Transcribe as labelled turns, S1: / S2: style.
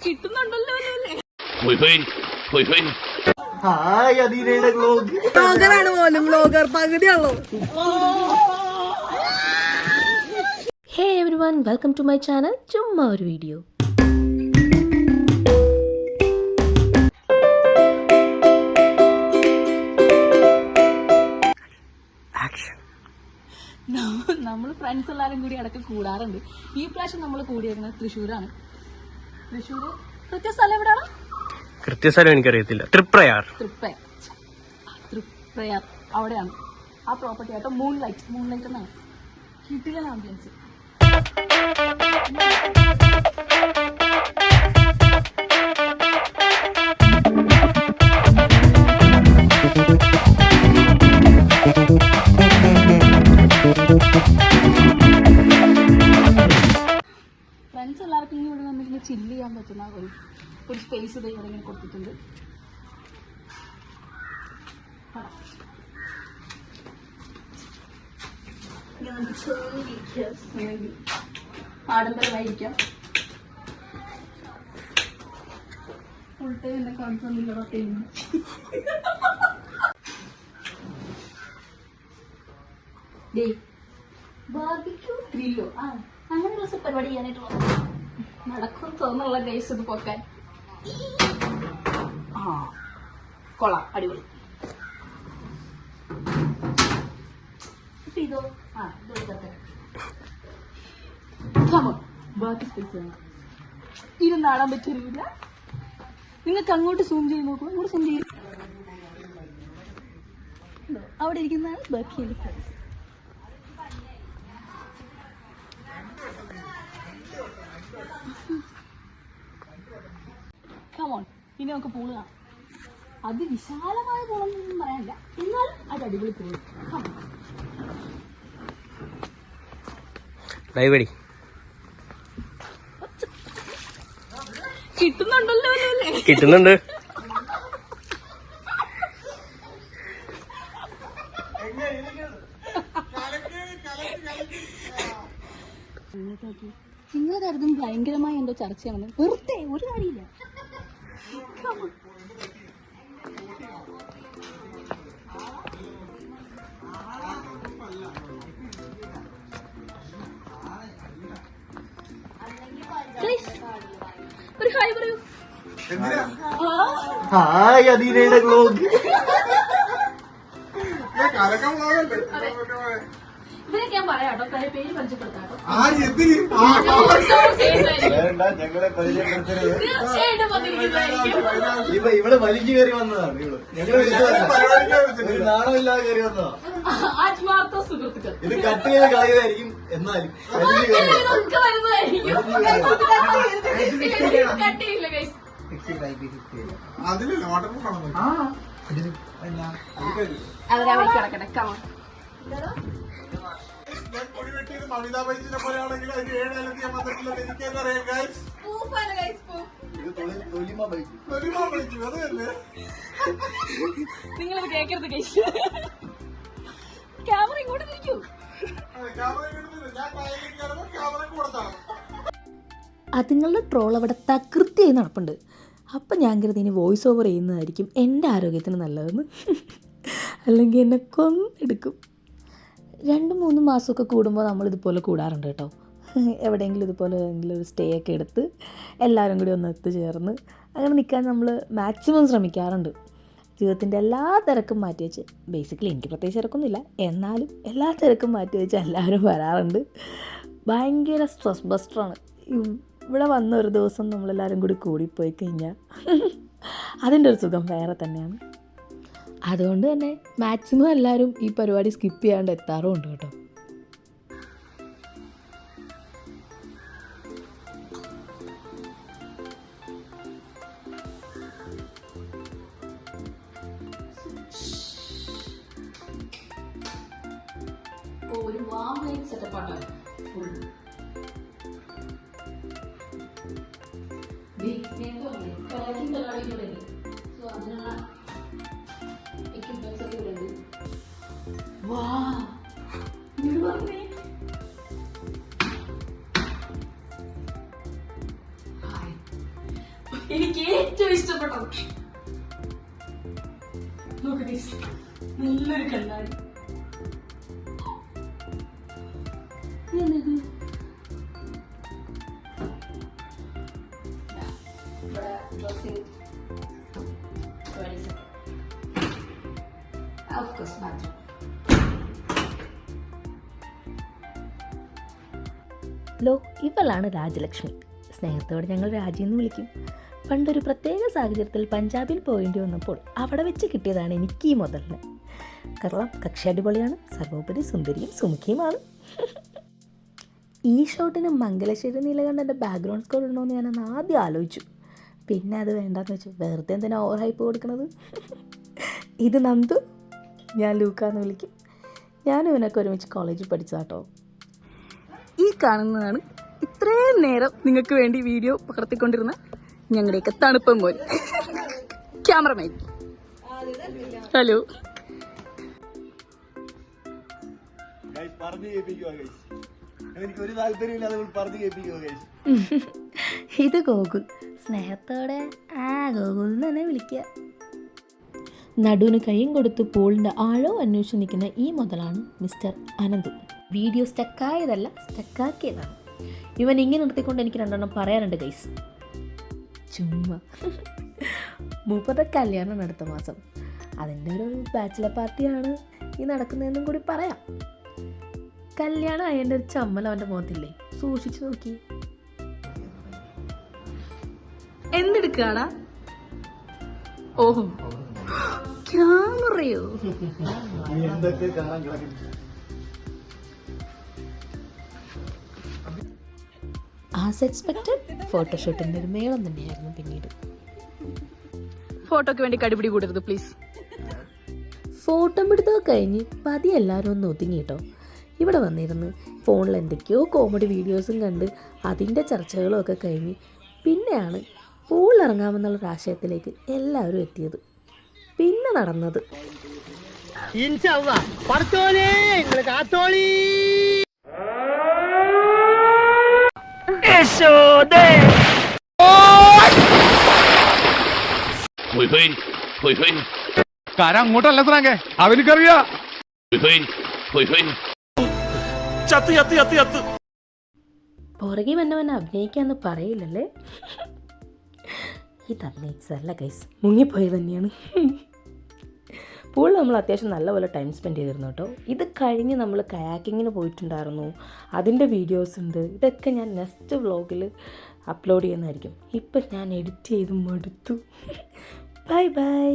S1: കിട്ടുന്നുണ്ടല്ലോ അല്ലേ?
S2: ബ്ലോഗറാണ് പോലും, ബ്ലോഗർ പകുതിയുള്ളൂ.
S3: Hey everyone, welcome to my channel ചുമ്മാ ഒരു വീഡിയോ.
S1: നമ്മൾ ഫ്രണ്ട്സ് എല്ലാവരും കൂടി ഇടയ്ക്ക് കൂടാറുണ്ട്. ഈ പ്രാവശ്യം നമ്മൾ കൂടിയേക്കുന്നത് തൃശ്ശൂരാണ്. തൃശ്ശൂർ കൃത്യസ്ഥലം എവിടെയാണ്?
S4: കൃത്യസ്ഥലം എനിക്കറിയത്തില്ല. തൃപ്രയാർ
S1: അവിടെയാണ് ആ പ്രോപ്പർട്ടി ആയിട്ട്. മൂൺലൈറ്റ് എന്നാണ്. കിട്ടില്ല ആംബുലൻസ്. ഫ്രണ്ട്സ് എല്ലാവർക്കും ഇനി ഇവിടെ വന്നിങ്ങനെ ചില്ല് ചെയ്യാൻ പറ്റുന്ന ഒരു സ്പേസ് ഇവിടെ ഇങ്ങനെ കൊടുത്തിട്ടുണ്ട്. ആഡംബരമായിരിക്കാം. ഫുൾ ടൈം എന്നെ കോൺഫിഡൻസ് ചെയ്യുന്നു. ബാർബിക്യൂ ഗ്രില്ലോ അങ്ങനെ ദിവസം പരിപാടി ചെയ്യാനായിട്ടുള്ള നടക്കും തോന്നുള്ള ഗൈസ്. ഇത് പൊക്കാൻ കൊള്ളാം, അടിപൊളി. ഇതോ ബാക്കി സ്പേസ് വേണം. ഇരുന്നാടാൻ പറ്റില്ല. നിങ്ങൾക്ക് അങ്ങോട്ട് സൂം ചെയ്ത് നോക്കൂ. അങ്ങോട്ട് സൂം ചെയ്യും. അവിടെ ഇരിക്കുന്നതാണ് ബാക്കി സ്പേസ്. കമോൺ, ഇനി നമുക്ക് പൂള് കാണാം. അതിവിശാലമായ പൂളൊന്നും പറയാനില്ല, എന്നാലും അത് അടിപൊളി പൂള്. കിട്ടുന്നുണ്ടല്ലോ അല്ലേ?
S4: കിട്ടുന്നുണ്ട്.
S1: നിങ്ങൾ കരുതും ഭയങ്കരമായ എന്തോ ചർച്ചയാണെന്ന്. വെറുതെ ഒരു കാര്യമില്ല. ഒരു ഹായ് പറയൂ.
S2: ഹായ് അദീനയുടെ വ്ലോഗ്.
S1: ഇവരൊക്കെ ഞാൻ പറയാം കേട്ടോ, പേര് പരിചയപ്പെടുത്താം.
S2: ഇവിടെ വലിച്ചു കയറി വന്നതാണ്. നാണമില്ലാതെ കയറി വന്നതാ.
S1: ആത്മാർത്ഥ സുഹൃത്തുക്കൾ.
S2: ഇത് കട്ട് ചെയ്ത് കളയുമായിരിക്കും. എന്നാലും
S1: നിങ്ങളിത് കേക്കരുത് ഗൈസ്. ക്യാമറ ഇങ്ങോട്ട് തിരിക്കൂ.
S3: അതുങ്ങളുടെ ട്രോൾ അവിടെ തകൃതിയായി നടപ്പുണ്ട്. അപ്പം ഞാൻ കരുതി ഇനി വോയിസ് ഓവർ ചെയ്യുന്നതായിരിക്കും എൻ്റെ ആരോഗ്യത്തിന് നല്ലതെന്ന്. അല്ലെങ്കിൽ എന്നെ കൊന്നെടുക്കും. 2-3 മാസമൊക്കെ കൂടുമ്പോൾ നമ്മളിതുപോലെ കൂടാറുണ്ട് കേട്ടോ. എവിടെയെങ്കിലും ഇതുപോലെ ഏതെങ്കിലും ഒരു സ്റ്റേ ഒക്കെ എടുത്ത് എല്ലാവരും കൂടി ഒന്ന് ഒത്തുചേർന്ന് അങ്ങനെ നിൽക്കാൻ നമ്മൾ മാക്സിമം ശ്രമിക്കാറുണ്ട്. ജീവിതത്തിൻ്റെ എല്ലാ തിരക്കും മാറ്റി വെച്ച്, ബേസിക്കലി എനിക്ക് പ്രത്യേകിച്ച് തിരക്കൊന്നുമില്ല, എന്നാലും എല്ലാ തിരക്കും മാറ്റി വെച്ച് എല്ലാവരും വരാറുണ്ട്. ഭയങ്കര സ്ട്രെസ് ബസ്റ്ററാണ്. ഇവിടെ വന്ന ഒരു ദിവസം നമ്മളെല്ലാവരും കൂടി കൂടിപ്പോയി കഴിഞ്ഞാൽ അതിൻ്റെ ഒരു സുഖം വേറെ തന്നെയാണ്. അതുകൊണ്ട് തന്നെ മാക്സിമം എല്ലാവരും ഈ പരിപാടി സ്കിപ്പ് ചെയ്യാണ്ട് എത്താറുമുണ്ട് കേട്ടോ.
S1: ഒരു വാം ലൈറ്റ് സെറ്റപ്പാണ്. അതിനുള്ള എക്യുപ്മെന്റ്സ് ഒക്കെ ഇവിടെ ഉണ്ട്. വാ, എനിക്ക് ഏറ്റവും ഇഷ്ടപ്പെട്ടത് നോക്ക് guys. നല്ലൊരു കണ്ണാടി. ഇതെന്ത്? ഇവിടെ dressing. Of course, bathroom.
S3: ലോ, ഇവളാണ് രാജലക്ഷ്മി. സ്നേഹത്തോടെ ഞങ്ങൾ രാജി എന്ന് വിളിക്കും. പണ്ടൊരു പ്രത്യേക സാഹചര്യത്തിൽ പഞ്ചാബിൽ പോകേണ്ടി വന്നപ്പോൾ അവിടെ വെച്ച് കിട്ടിയതാണ് എനിക്ക് ഈ മുതലിന്. കാരണം കക്ഷി അടിപൊളിയാണ്, സർവോപരി സുന്ദരിയും സുമുഖിയുമാണ്. ഈ ഷോട്ടിന് മംഗലശ്ശേരി നീലകണ്ഠൻ്റെ ബാക്ക്ഗ്രൗണ്ട് സ്കോർ ഉണ്ടോയെന്ന് ഞാനന്ന് ആദ്യം ആലോചിച്ചു. പിന്നെ അത് വേണ്ടാന്ന് വെച്ചു. വെറുതെ എന്തിനാ ഓവർ ഹൈപ്പ് കൊടുക്കണത്. ഇത് നന്ദു, ഞാൻ ലൂക്കാന്ന് വിളിക്കും. ഞാനും ഇവനൊക്കെ ഒരുമിച്ച് കോളേജിൽ പഠിച്ചതാട്ടോ.
S1: ഈ കാണുന്നതാണ് ഇത്രയും നേരം നിങ്ങൾക്ക് വേണ്ടി വീഡിയോ പകർത്തിക്കൊണ്ടിരുന്ന ഞങ്ങളുടെയൊക്കെ തണുപ്പം മോൻ ക്യാമറമാൻ. ഹലോ.
S2: പറഞ്ഞു കേൾപ്പിക്കുവാ ഗൈസ്. എനിക്കൊരു താല്പര്യമില്ല, അതുകൊണ്ട് പറഞ്ഞു കേൾപ്പിക്കുവാ ഗൈസ്.
S3: ഇത് ഗോകുൽ. സ്നേഹത്തോടെ ഗോകുൽ എന്ന് തന്നെ വിളിക്കുക. നടുവിന് കൈയും കൊടുത്ത് പൂളിൻ്റെ ആഴവും അന്വേഷിച്ച് നിൽക്കുന്ന ഈ മുതലാണ് മിസ്റ്റർ അനന്തു. വീഡിയോ സ്റ്റക്കായതല്ല, സ്റ്റക്കാക്കിയതാണ്. ഇവൻ ഇങ്ങനെ നിർത്തിക്കൊണ്ട് എനിക്ക് 2 എണ്ണം പറയാനുണ്ട് ഗൈസ്. ചുമ്മാ മൂപ്പത്തെ കല്യാണമാണ് അടുത്ത മാസം. അതിൻ്റെ ഒരു ബാച്ചിലർ പാർട്ടിയാണ് ഈ നടക്കുന്നതെന്നും കൂടി പറയാം. കല്യാണം അതിൻ്റെ ഒരു ചമ്മൽ അവൻ്റെ മുഖത്തില്ലേ, സൂക്ഷിച്ചു നോക്കി.
S1: എന്തെടുക്കാടാ? ഓഹോ, ക്യാമറയോ?
S2: എന്തൊക്കെ കാണാൻ കിടക്കുന്നു.
S3: ആസ് എക്സ്പെക്റ്റഡ് ഫോട്ടോഷൂട്ടിൻ്റെ ഒരു മേളം തന്നെയായിരുന്നു പിന്നീട്.
S1: ഫോട്ടോക്ക് വേണ്ടി കടിപിടി കൂടരുത് പ്ലീസ്.
S3: ഫോട്ടോ പിടുത്തമൊക്കെ കഴിഞ്ഞ് പതിയെ എല്ലാവരും ഒന്ന് ഒതുങ്ങി കേട്ടോ. ഇവിടെ വന്നിരുന്ന് ഫോണിൽ എന്തൊക്കെയോ കോമഡി വീഡിയോസും കണ്ട് അതിൻ്റെ ചർച്ചകളും ഒക്കെ കഴിഞ്ഞ് പിന്നെയാണ് പൂളിലിറങ്ങാമെന്നുള്ളൊരു ആശയത്തിലേക്ക് എല്ലാവരും എത്തിയത്. പിന്നെ നടന്നത്
S5: അങ്ങോട്ടല്ല സ്രാങ്കേ, അവനിക്കറിയാ.
S3: പുറകെ വന്നവനെ അഭിനയിക്കാന്ന് പറയില്ലല്ലേ. ഇത് അഭിനയിച്ചതല്ല ഗൈസ്, മുങ്ങിപ്പോയത് തന്നെയാണ്. പൂളിൽ നമ്മൾ അത്യാവശ്യം നല്ലപോലെ ടൈം സ്പെൻഡ് ചെയ്തിരുന്നു കേട്ടോ. ഇത് കഴിഞ്ഞ് നമ്മൾ കയാക്കിങ്ങിന് പോയിട്ടുണ്ടായിരുന്നു, അതിൻ്റെ വീഡിയോസ് ഉണ്ട്. ഇതൊക്കെ ഞാൻ നെക്സ്റ്റ് വ്ളോഗിൽ അപ്ലോഡ് ചെയ്യുന്നതായിരിക്കും. ഇപ്പം ഞാൻ എഡിറ്റ് ചെയ്ത് മടുത്തു. Bye bye.